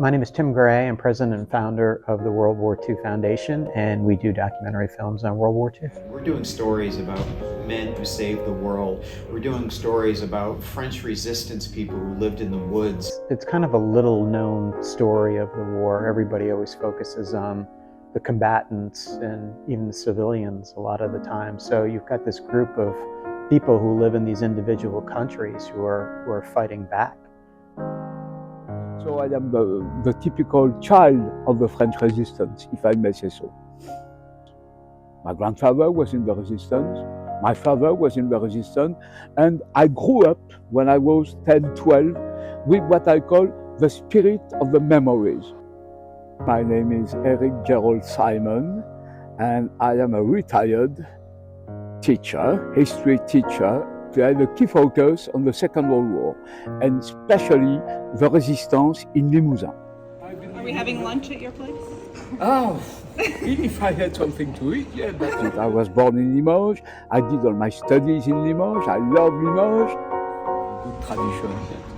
My name is Tim Gray. I'm president and founder of the WWII Foundation, and we do documentary films on World War II. We're doing stories about men who saved the world. We're doing stories about French resistance people who lived in the woods. It's kind of a little known story of the war. Everybody always focuses on the combatants and even the civilians a lot of the time. So you've got this group of people who live in these individual countries who are fighting back. So I am the typical child of the French resistance, if I may say so. My grandfather was in the resistance, my father was in the resistance, and I grew up when I was 10, 12 with what I call the spirit of the memories. My name is Eric Gerald Simon, and I am a retired teacher, history teacher. I had a key focus on the Second World War, and especially the resistance in Limousin. Are we having lunch at your place? Oh, if I had something to eat, yeah. But I was born in Limoges. I did all my studies in Limoges. I love Limoges. Good tradition.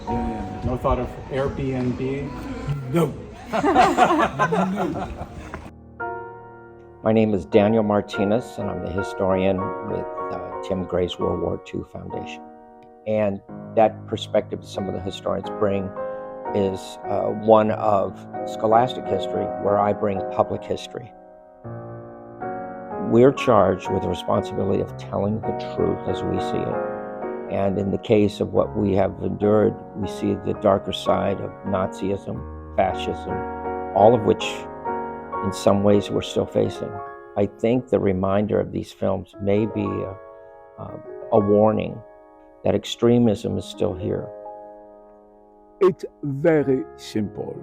Yeah. No thought of Airbnb? No. No. My name is Daniel Martinez, and I'm the historian with Tim Gray's World War II Foundation. And that perspective some of the historians bring is one of scholastic history, where I bring public history. We're charged with the responsibility of telling the truth as we see it. And in the case of what we have endured, we see the darker side of Nazism, fascism, all of which in some ways we're still facing. I think the reminder of these films may be a warning that extremism is still here. It's very simple.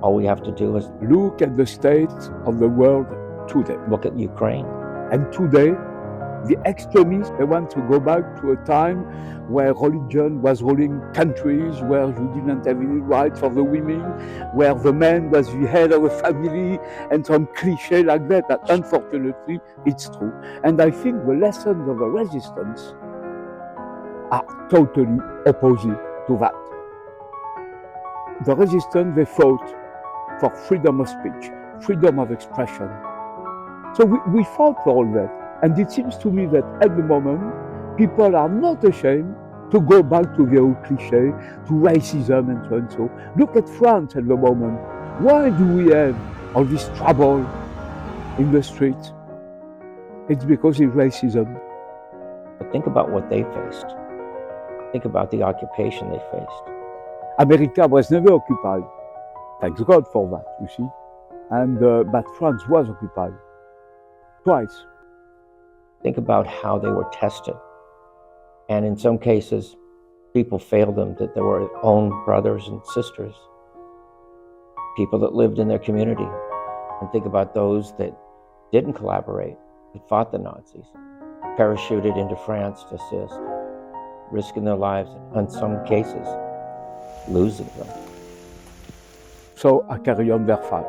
All we have to do is look at the state of the world today. look at Ukraine. And today, the extremists, they want to go back to a time where religion was ruling countries, where you didn't have any rights for the women, where the man was the head of a family, and some cliche like that. But unfortunately, it's true. And I think the lessons of the resistance are totally opposite to that. The resistance, they fought for freedom of speech, freedom of expression. So we fought for all that. And it seems to me that at the moment, people are not ashamed to go back to the old cliché, to racism and so and so. Look at France at the moment. Why do we have all this trouble in the streets? It's because of racism. But think about what they faced. Think about the occupation they faced. America was never occupied. Thanks God for that, you see. And but France was occupied twice. Think about how they were tested. And in some cases, people failed them, that they were own brothers and sisters, people that lived in their community. And think about those that didn't collaborate, that fought the Nazis, parachuted into France to assist, risking their lives, and in some cases, losing them. So I carry on their fight.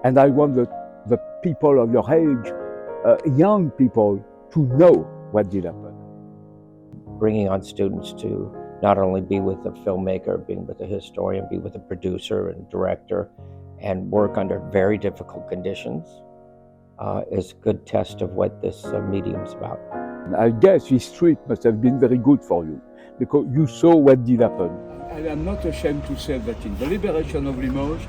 And I want the people of your age, young people, to know what did happen. Bringing on students to not only be with a filmmaker, being with a historian, be with a producer and director, and work under very difficult conditions is a good test of what this medium is about. I guess this trip must have been very good for you, because you saw what did happen. I am not ashamed to say that in the liberation of Limoges,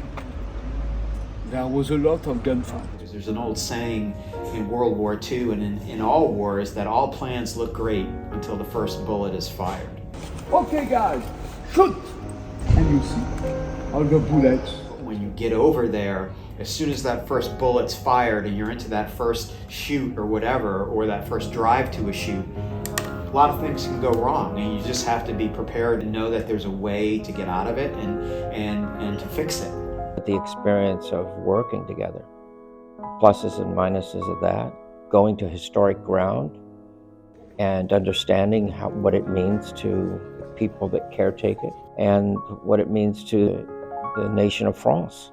there was a lot of gunfire. There's an old saying in World War II and in all wars that all plans look great until the first bullet is fired. Okay guys, shoot! And you see all the bullets. When you get over there, as soon as that first bullet's fired and you're into that first shoot or whatever, or that first drive to a shoot, a lot of things can go wrong, and you just have to be prepared to know that there's a way to get out of it and to fix it. The experience of working together, pluses and minuses of that, going to historic ground and understanding what it means to the people that caretake it and what it means to the nation of France.